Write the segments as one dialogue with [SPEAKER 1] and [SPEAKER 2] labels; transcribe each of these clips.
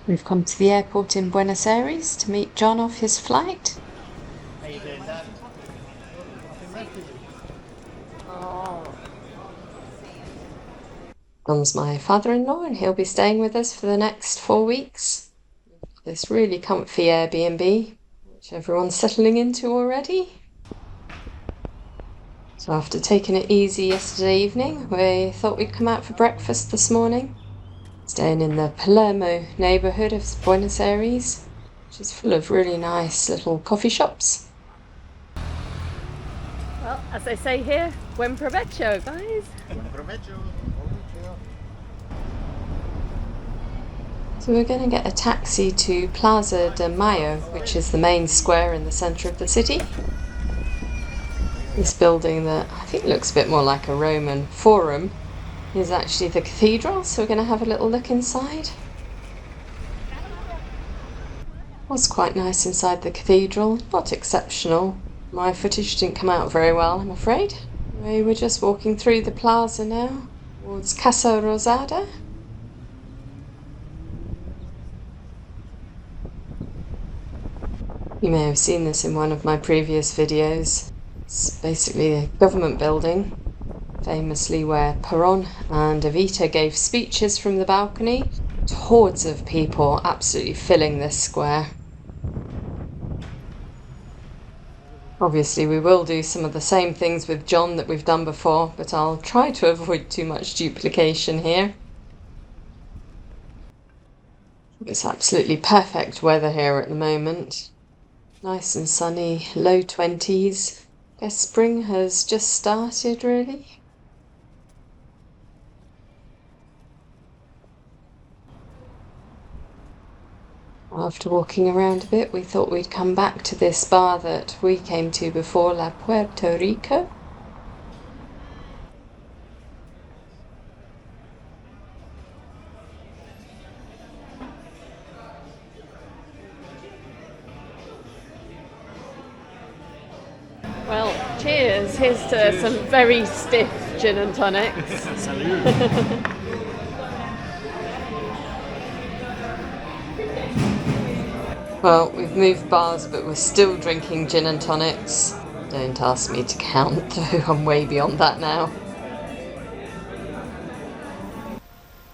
[SPEAKER 1] We've come to the airport in Buenos Aires to meet John off his flight.
[SPEAKER 2] How you doing, Dan?
[SPEAKER 1] John's my father-in-law and he'll be staying with us for the next 4 weeks. This really comfy Airbnb, which everyone's settling into already. So after taking it easy yesterday evening, we thought we'd come out for breakfast this morning. Staying in the Palermo neighbourhood of Buenos Aires, which is full of really nice little coffee shops.
[SPEAKER 3] Well, as they say here, buen provecho, guys.
[SPEAKER 2] Buen provecho.
[SPEAKER 1] So we're going to get a taxi to Plaza de Mayo, which is the main square in the centre of the city. This building that I think looks a bit more like a Roman forum is actually the cathedral, so we're going to have a little look inside. It was quite nice inside the cathedral, not exceptional. My footage didn't come out very well, I'm afraid. We were just walking through the plaza now, towards Casa Rosada. You may have seen this in one of my previous videos. It's basically a government building, famously where Perón and Evita gave speeches from the balcony to hordes of people absolutely filling this square. Obviously we will do some of the same things with John that we've done before, but I'll try to avoid too much duplication here. It's absolutely perfect weather here at the moment. Nice and sunny, low 20s. Guess spring has just started, really. After walking around a bit, we thought we'd come back to this bar that we came to before, La Puerto Rico.
[SPEAKER 3] Well, cheers. Here's to some very stiff gin and tonics.
[SPEAKER 2] Salud.
[SPEAKER 1] Well, we've moved bars, but we're still drinking gin and tonics. Don't ask me to count, though I'm way beyond that now.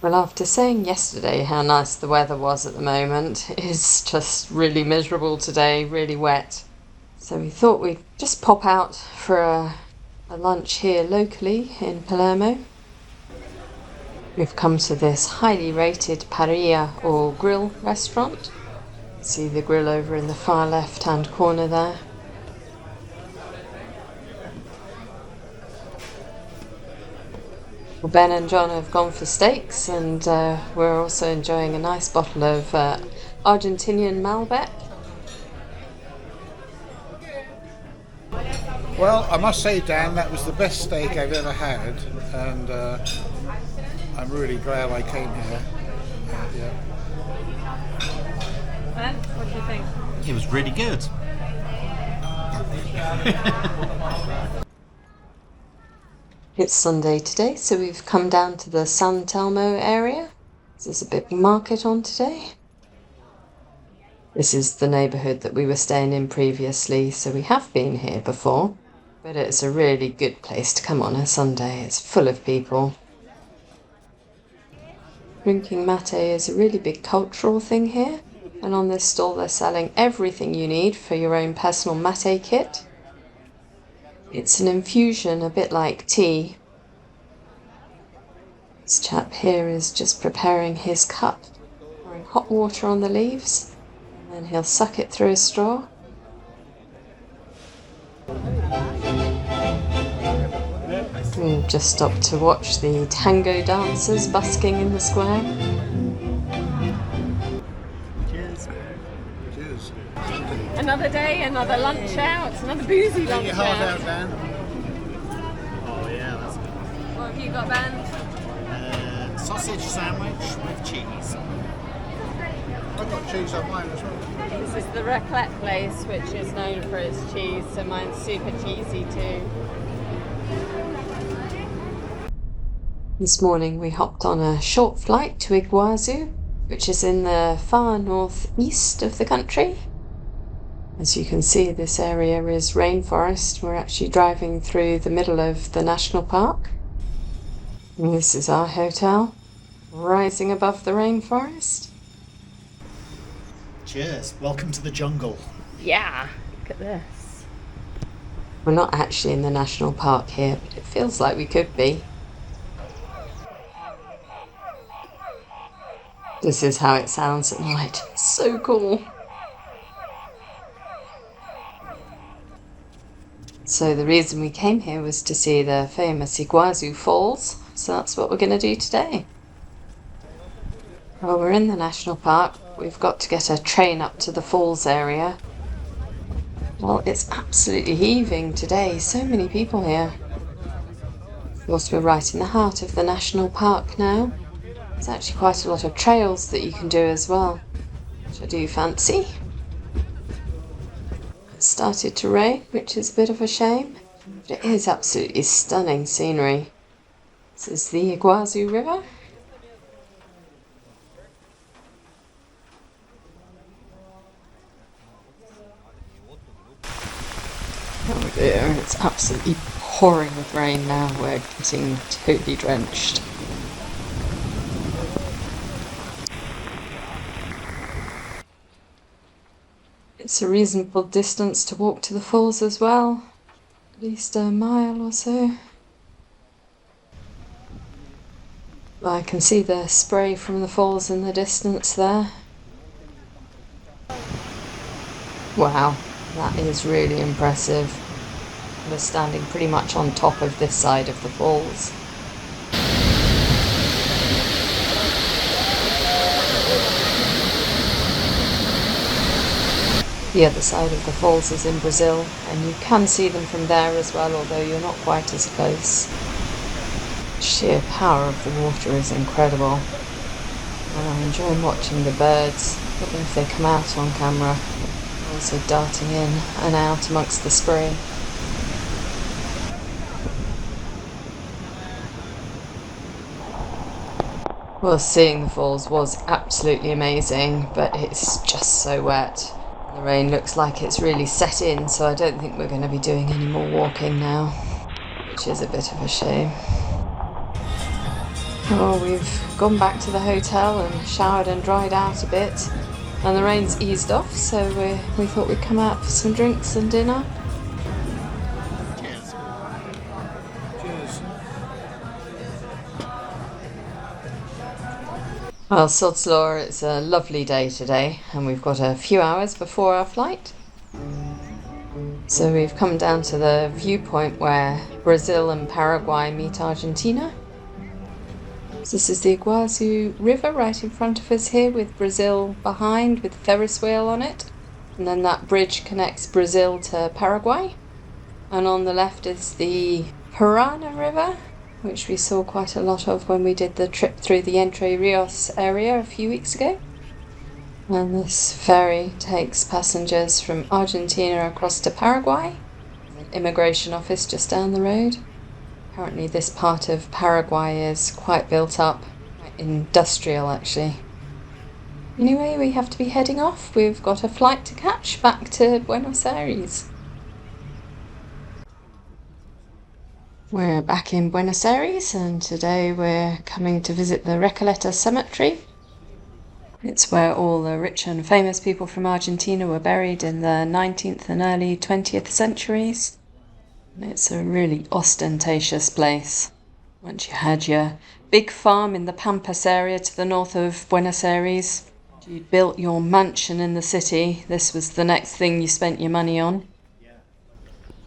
[SPEAKER 1] Well, after saying yesterday how nice the weather was at the moment, it's just really miserable today, really wet. So we thought we'd just pop out for a lunch here locally in Palermo. We've come to this highly rated parrilla or grill restaurant. See the grill over in the far left hand corner there. Well, Ben and John have gone for steaks, and we're also enjoying a nice bottle of Argentinian Malbec.
[SPEAKER 4] Well, I must say, Dan, that was the best steak I've ever had, and I'm really glad I came here. Yeah.
[SPEAKER 3] Ben, what do you think?
[SPEAKER 2] It was really good.
[SPEAKER 1] It's Sunday today, so we've come down to the San Telmo area. There's a big market on today. This is the neighbourhood that we were staying in previously, so we have been here before. But it's a really good place to come on a Sunday. It's full of people. Drinking mate is a really big cultural thing here. And on this stall they're selling everything you need for your own personal mate kit. It's an infusion, a bit like tea. This chap here is just preparing his cup, pouring hot water on the leaves, and then he'll suck it through a straw. We've just stopped to watch the tango dancers busking in the square.
[SPEAKER 2] Cheers.
[SPEAKER 4] Cheers.
[SPEAKER 3] Another day, another lunch out, another boozy
[SPEAKER 4] Get
[SPEAKER 3] lunch
[SPEAKER 4] your heart
[SPEAKER 3] out.
[SPEAKER 4] out, Dan.
[SPEAKER 2] Oh yeah, that's good.
[SPEAKER 3] What have you got, Ben?
[SPEAKER 2] Sausage sandwich with cheese.
[SPEAKER 4] I've got cheese on mine as well.
[SPEAKER 3] This is the raclette place, which is known for its cheese, so mine's super cheesy too.
[SPEAKER 1] This morning we hopped on a short flight to Iguazu, which is in the far northeast of the country. As you can see, this area is rainforest. We're actually driving through the middle of the national park. And this is our hotel, rising above the rainforest.
[SPEAKER 2] Cheers. Welcome to the jungle.
[SPEAKER 3] Yeah, look at this.
[SPEAKER 1] We're not actually in the national park here, but it feels like we could be. This is how it sounds at night. So cool. So the reason we came here was to see the famous Iguazu Falls, so that's what we're going to do today. Well, we're in the national park. We've got to get a train up to the falls area. Well, it's absolutely heaving today. So many people here. Of course, we're right in the heart of the national park now. There's actually quite a lot of trails that you can do as well, which I do fancy. It started to rain, which is a bit of a shame, but it is absolutely stunning scenery. This is the Iguazu River. Oh dear, it's absolutely pouring with rain now. We're getting totally drenched. It's a reasonable distance to walk to the falls as well, at least a mile or so. I can see the spray from the falls in the distance there. Wow, that is really impressive. We're standing pretty much on top of this side of the falls. The other side of the falls is in Brazil, and you can see them from there as well, although you're not quite as close. The sheer power of the water is incredible, and I'm enjoying watching the birds. I don't know if they come out on camera, also darting in and out amongst the spray. Well, seeing the falls was absolutely amazing, but it's just so wet. The rain looks like it's really set in, so I don't think we're going to be doing any more walking now, which is a bit of a shame. Oh, we've gone back to the hotel and showered and dried out a bit, and the rain's eased off, so we thought we'd come out for some drinks and dinner.
[SPEAKER 2] Cheers.
[SPEAKER 4] Cheers.
[SPEAKER 1] Well, sod's law, it's a lovely day today, and we've got a few hours before our flight. So we've come down to the viewpoint where Brazil and Paraguay meet Argentina. So this is the Iguazu River right in front of us here, with Brazil behind with the Ferris wheel on it. And then that bridge connects Brazil to Paraguay. And on the left is the Parana River, which we saw quite a lot of when we did the trip through the Entre Rios area a few weeks ago. And this ferry takes passengers from Argentina across to Paraguay. The immigration office just down the road. Apparently this part of Paraguay is quite built up, quite industrial actually. Anyway, we have to be heading off. We've got a flight to catch back to Buenos Aires. We're back in Buenos Aires, and today we're coming to visit the Recoleta Cemetery. It's where all the rich and famous people from Argentina were buried in the 19th and early 20th centuries. And it's a really ostentatious place. Once you had your big farm in the Pampas area to the north of Buenos Aires, you built your mansion in the city, this was the next thing you spent your money on.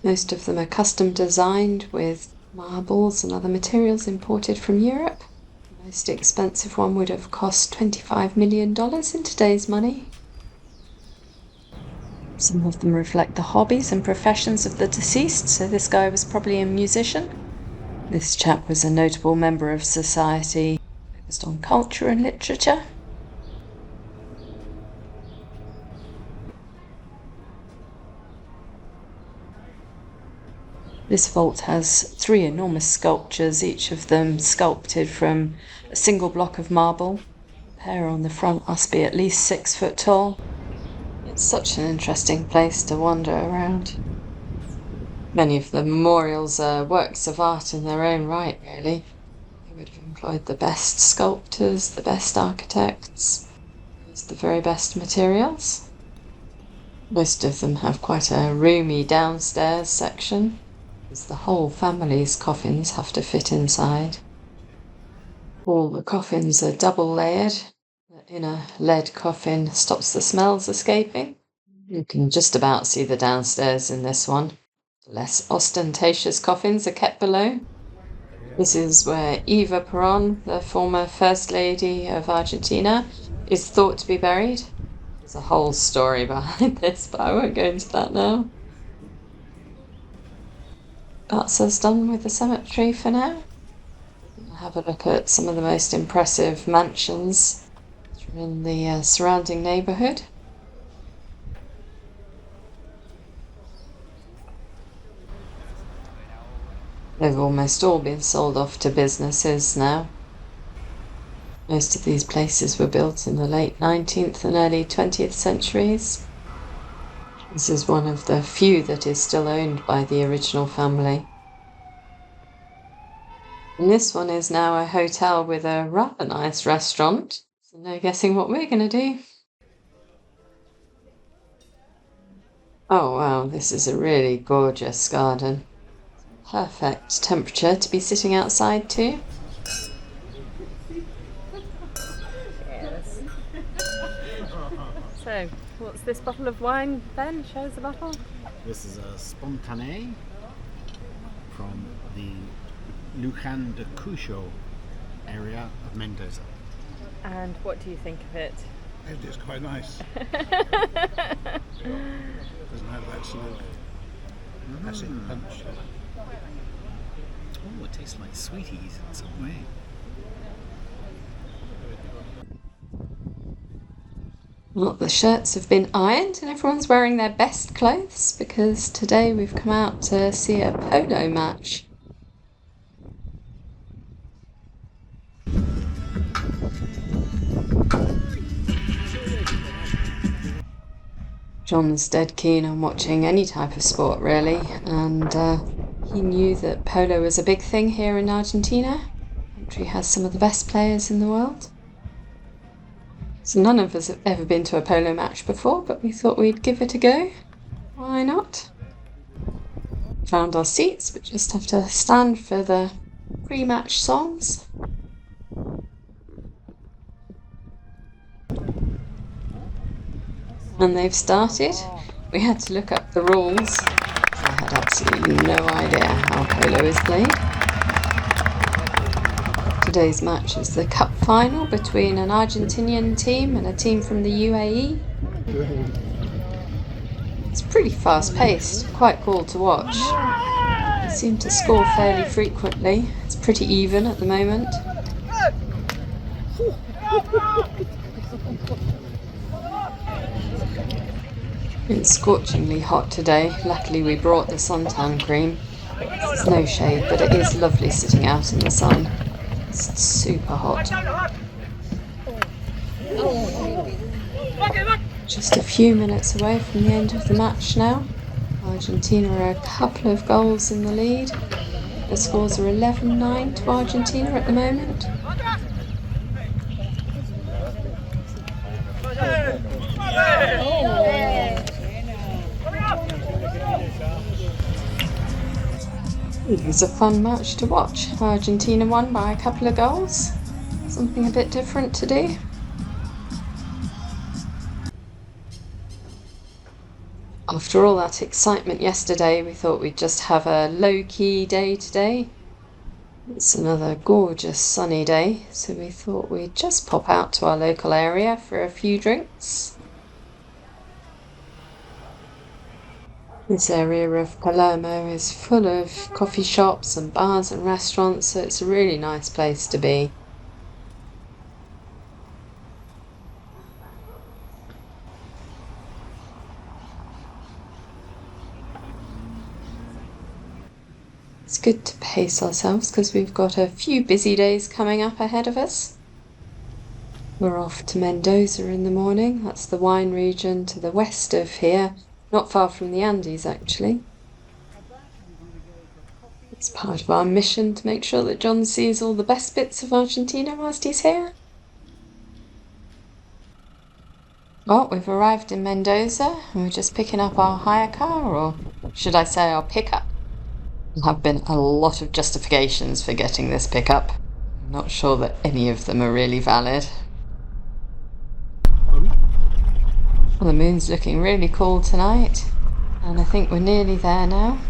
[SPEAKER 1] Most of them are custom designed with marbles and other materials imported from Europe. The most expensive one would have cost $25 million in today's money. Some of them reflect the hobbies and professions of the deceased, so this guy was probably a musician. This chap was a notable member of society, focused on culture and literature. This vault has 3 enormous sculptures, each of them sculpted from a single block of marble. pair on the front must be at least 6 foot tall. It's such an interesting place to wander around. Many of the memorials are works of art in their own right, really. They would have employed the best sculptors, the best architects, used the very best materials. Most of them have quite a roomy downstairs section, as the whole family's coffins have to fit inside. All the coffins are double layered. The inner lead coffin stops the smells escaping. You can just about see the downstairs in this one. The less ostentatious coffins are kept below. This is where Eva Perón, the former First Lady of Argentina, is thought to be buried. There's a whole story behind this, but I won't go into that now. That's us done with the cemetery for now. We'll have a look at some of the most impressive mansions in the surrounding neighbourhood. They've almost all been sold off to businesses now. Most of these places were built in the late 19th and early 20th centuries. This is one of the few that is still owned by the original family. And this one is now a hotel with a rather nice restaurant. So no guessing what we're going to do. Oh wow, this is a really gorgeous garden. Perfect temperature to be sitting outside too.
[SPEAKER 3] Yes. So, what's this bottle of wine, Ben? Show us the bottle.
[SPEAKER 2] This is a Spontané from the Luján de Cuyo area of Mendoza.
[SPEAKER 3] And what do you think of it?
[SPEAKER 4] It is quite nice. Doesn't have that sort of acid punch.
[SPEAKER 2] Oh, it tastes like sweeties in some way.
[SPEAKER 1] Well, the shirts have been ironed and everyone's wearing their best clothes because today we've come out to see a polo match. John's dead keen on watching any type of sport really, and he knew that polo was a big thing here in Argentina. The country has some of the best players in the world. So none of us have ever been to a polo match before, but we thought we'd give it a go. Why not? Found our seats, but just have to stand for the pre-match songs. And they've started. We had to look up the rules. I had absolutely no idea how polo is played. Today's match is the cup final between an Argentinian team and a team from the UAE. It's pretty fast paced, quite cool to watch. They seem to score fairly frequently. It's pretty even at the moment. It's scorchingly hot today. Luckily we brought the suntan cream. There's no shade, but it is lovely sitting out in the sun. It's super hot. Just a few minutes away from the end of the match now. Argentina are a couple of goals in the lead. The scores are 11-9 to Argentina at the moment. It was a fun match to watch. Argentina won by a couple of goals. Something a bit different to do. After all that excitement yesterday, we thought we'd just have a low-key day today. It's another gorgeous sunny day, so we thought we'd just pop out to our local area for a few drinks. This area of Palermo is full of coffee shops and bars and restaurants, so it's a really nice place to be. It's good to pace ourselves because we've got a few busy days coming up ahead of us. We're off to Mendoza in the morning. That's the wine region to the west of here, not far from the Andes actually. It's part of our mission to make sure that John sees all the best bits of Argentina whilst he's here. Well, we've arrived in Mendoza and we're just picking up our hire car, or should I say our pickup. There have been a lot of justifications for getting this pickup. I'm not sure that any of them are really valid. Well, the moon's looking really cool tonight, and I think we're nearly there now.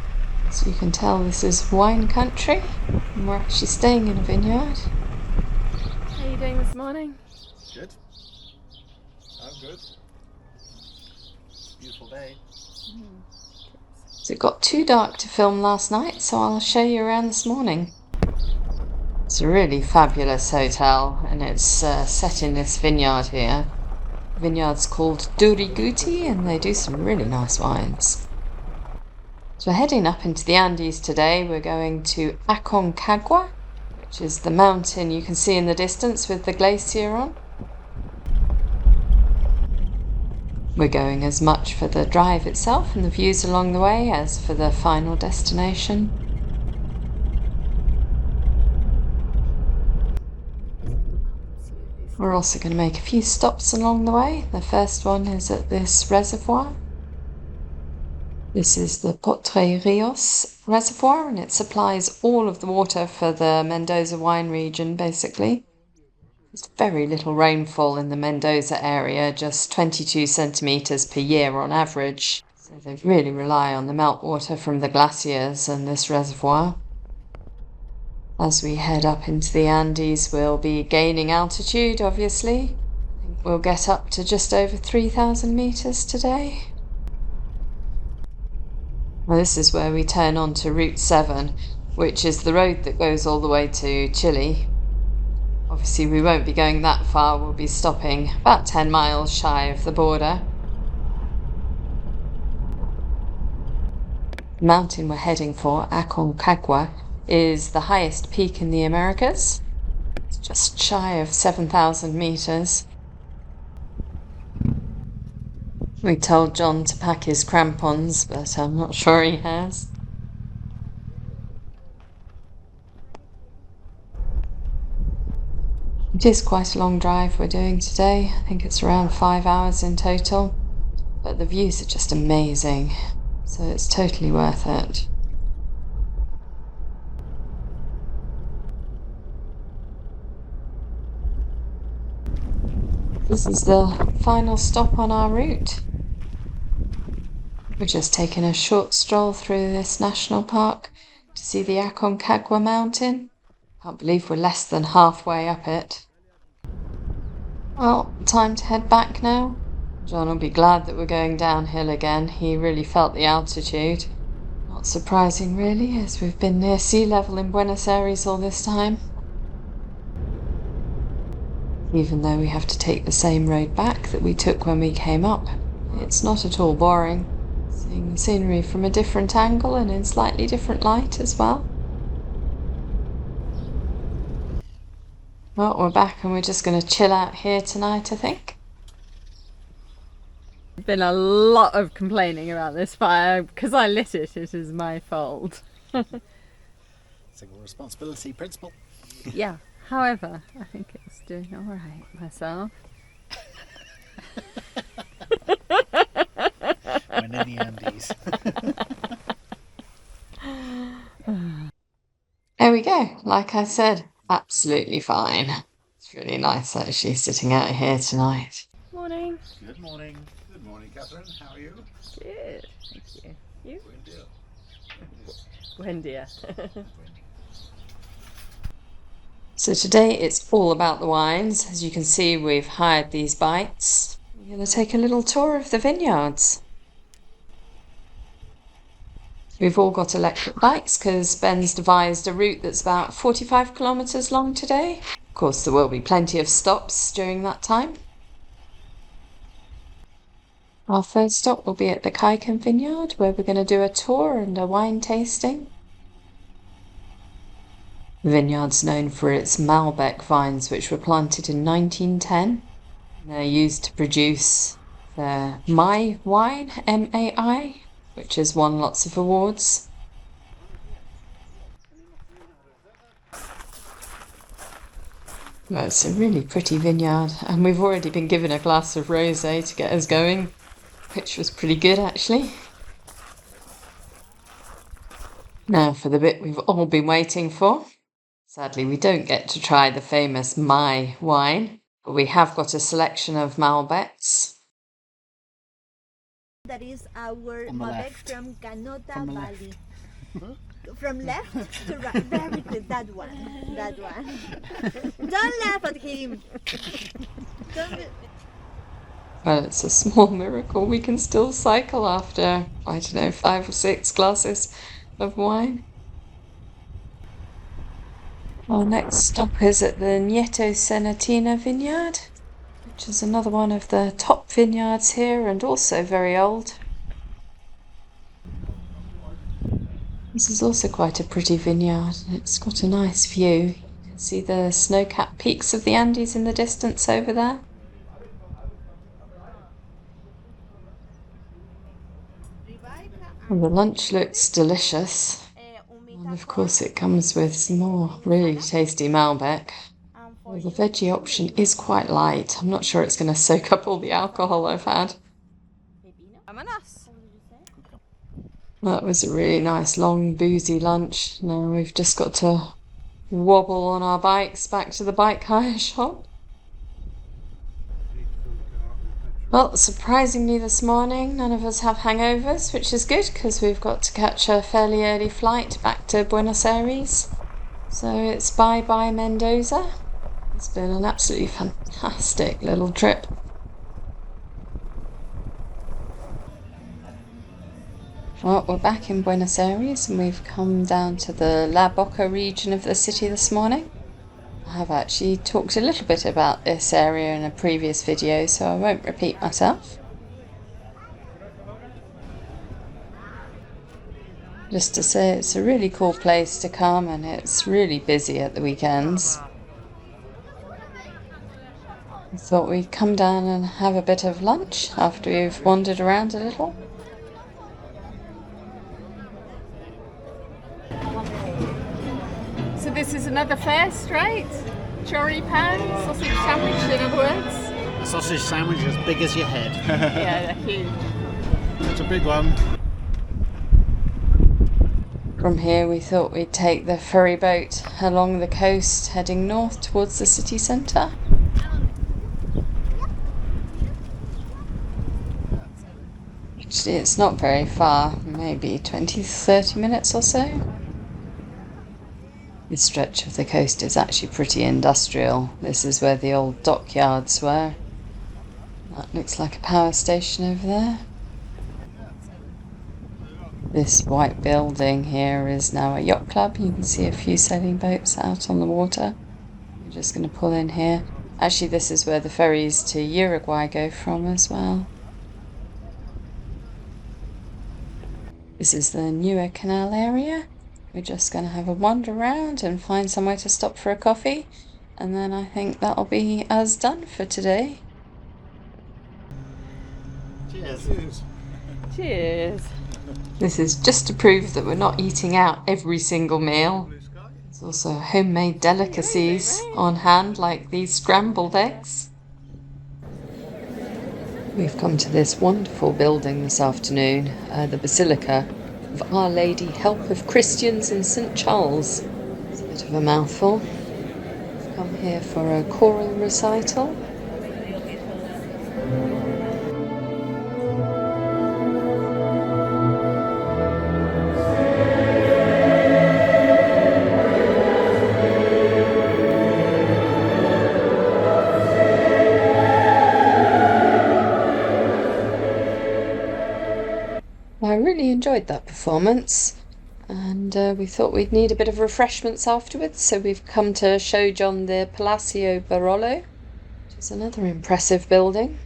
[SPEAKER 1] So you can tell this is wine country, and we're actually staying in a vineyard.
[SPEAKER 3] How are you doing this morning?
[SPEAKER 2] Good. I'm good. Beautiful day.
[SPEAKER 1] So it got too dark to film last night, so I'll show you around this morning. It's a really fabulous hotel, and it's set in this vineyard here. The vineyard's called Duriguti, and they do some really nice wines. So we're heading up into the Andes today. We're going to Aconcagua, which is the mountain you can see in the distance with the glacier on. We're going as much for the drive itself and the views along the way as for the final destination. We're also going to make a few stops along the way. The first one is at this reservoir. This is the Potre Rios reservoir, and it supplies all of the water for the Mendoza wine region, basically. There's very little rainfall in the Mendoza area, just 22 centimetres per year on average. So they really rely on the meltwater from the glaciers and this reservoir. As we head up into the Andes, we'll be gaining altitude, obviously. I think we'll get up to just over 3,000 metres today. Well, this is where we turn on to Route 7, which is the road that goes all the way to Chile. Obviously we won't be going that far, we'll be stopping about 10 miles shy of the border. The mountain we're heading for, Aconcagua, is the highest peak in the Americas. It's just shy of 7,000 metres. We told John to pack his crampons, but I'm not sure he has. It is quite a long drive we're doing today. I think it's around 5 hours in total, but the views are just amazing, so it's totally worth it. This is the final stop on our route. We're just taking a short stroll through this national park to see the Aconcagua mountain. Can't believe we're less than halfway up it. Well, time to head back now. John will be glad that we're going downhill again. He really felt the altitude. Not surprising really, as we've been near sea level in Buenos Aires all this time. Even though we have to take the same road back that we took when we came up, it's not at all boring. Seeing the scenery from a different angle and in slightly different light as well. Well, we're back and we're just going to chill out here tonight, I think.
[SPEAKER 3] There's been a lot of complaining about this fire. Because I lit it, it is my fault.
[SPEAKER 2] Single responsibility principle.
[SPEAKER 3] Yeah, however, I think it's doing alright myself.
[SPEAKER 2] When in the Andes.
[SPEAKER 1] There we go. Like I said, absolutely fine. It's really nice actually sitting out here tonight.
[SPEAKER 3] Morning.
[SPEAKER 2] Good morning. Good morning, Catherine. How are you?
[SPEAKER 3] Good, thank you. You?
[SPEAKER 2] Buen dia.
[SPEAKER 3] Buen dia.
[SPEAKER 1] So today it's all about the wines. As you can see, we've hired these bikes. We're going to take a little tour of the vineyards. We've all got electric bikes because Ben's devised a route that's about 45 kilometres long today. Of course, there will be plenty of stops during that time. Our first stop will be at the Kaiken vineyard, where we're going to do a tour and a wine tasting. The vineyard's known for its Malbec vines, which were planted in 1910. They're used to produce the Mai wine, M-A-I, which has won lots of awards. Well, it's a really pretty vineyard, and we've already been given a glass of rosé to get us going, which was pretty good actually. Now for the bit we've all been waiting for. Sadly, we don't get to try the famous Mai wine, but we have got a selection of Malbecs.
[SPEAKER 5] That is our
[SPEAKER 2] On the
[SPEAKER 5] Malbec
[SPEAKER 2] left.
[SPEAKER 5] from Canota
[SPEAKER 2] From the
[SPEAKER 5] Valley. From left to right. Very good. That one. That one. Don't laugh at him. Don't.
[SPEAKER 1] Well, it's a small miracle we can still cycle after, I don't know, 5 or 6 glasses of wine. Our next stop is at the Nieto Senatina vineyard, which is another one of the top vineyards here and also very old. This is also quite a pretty vineyard. It's got a nice view. You can see the snow-capped peaks of the Andes in the distance over there. And the lunch looks delicious. And of course it comes with some more really tasty Malbec. Well, the veggie option is quite light. I'm not sure it's going to soak up all the alcohol I've had. That was a really nice long boozy lunch. Now we've just got to wobble on our bikes back to the bike hire shop. Well, surprisingly this morning none of us have hangovers, which is good because we've got to catch a fairly early flight back to Buenos Aires. So it's bye-bye Mendoza. It's been an absolutely fantastic little trip. Well, we're back in Buenos Aires and we've come down to the La Boca region of the city this morning. I have actually talked a little bit about this area in a previous video, so I won't repeat myself. Just to say it's a really cool place to come and it's really busy at the weekends. I thought we'd come down and have a bit of lunch after we've wandered around a little.
[SPEAKER 3] So this is another first, right? Choripan, sausage sandwich in other words.
[SPEAKER 2] A sausage sandwich as big as your head.
[SPEAKER 3] Yeah, they're huge.
[SPEAKER 4] It's a big one.
[SPEAKER 1] From here we thought we'd take the ferry boat along the coast heading north towards the city centre. Actually it's not very far, maybe 20-30 minutes or so. This stretch of the coast is actually pretty industrial. This is where the old dockyards were. That looks like a power station over there. This white building here is now a yacht club. You can see a few sailing boats out on the water. We're just going to pull in here. Actually, this is where the ferries to Uruguay go from as well. This is the newer canal area. We're just going to have a wander around and find somewhere to stop for a coffee. And then I think that'll be us done for today.
[SPEAKER 2] Cheers.
[SPEAKER 3] Cheers.
[SPEAKER 1] This is just to prove that we're not eating out every single meal. There's also homemade delicacies on hand, like these scrambled eggs. We've come to this wonderful building this afternoon, the Basilica of Our Lady Help of Christians in St. Charles. It's a bit of a mouthful. We've come here for a choral recital. I really enjoyed that performance, and we thought we'd need a bit of refreshments afterwards, so we've come to show John the Palacio Barolo, which is another impressive building.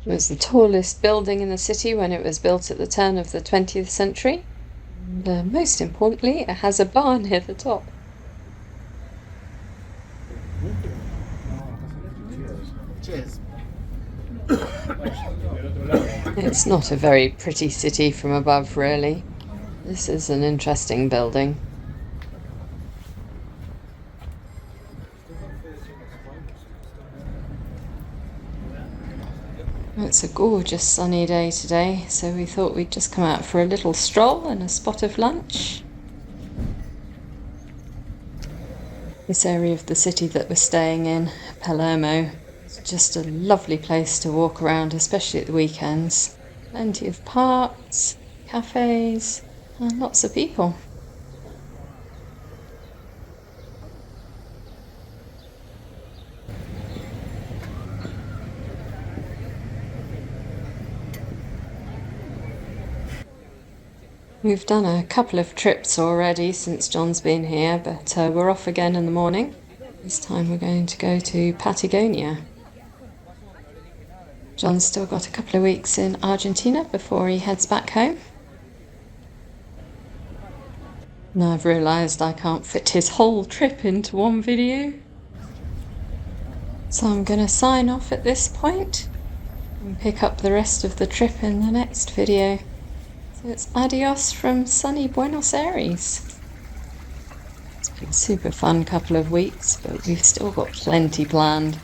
[SPEAKER 1] It was the tallest building in the city when it was built at the turn of the 20th century, and most importantly, it has a bar near the top. It's not a very pretty city from above, really. This is an interesting building. It's a gorgeous sunny day today, so we thought we'd just come out for a little stroll and a spot of lunch. This area of the city that we're staying in, Palermo, is just a lovely place to walk around, especially at the weekends. Plenty of parks, cafes, and lots of people. We've done a couple of trips already since John's been here, but we're off again in the morning. This time we're going to go to Patagonia. John's still got a couple of weeks in Argentina before he heads back home. Now I've realised I can't fit his whole trip into one video. So I'm going to sign off at this point and pick up the rest of the trip in the next video. So it's adios from sunny Buenos Aires. It's been a super fun couple of weeks, but we've still got plenty planned.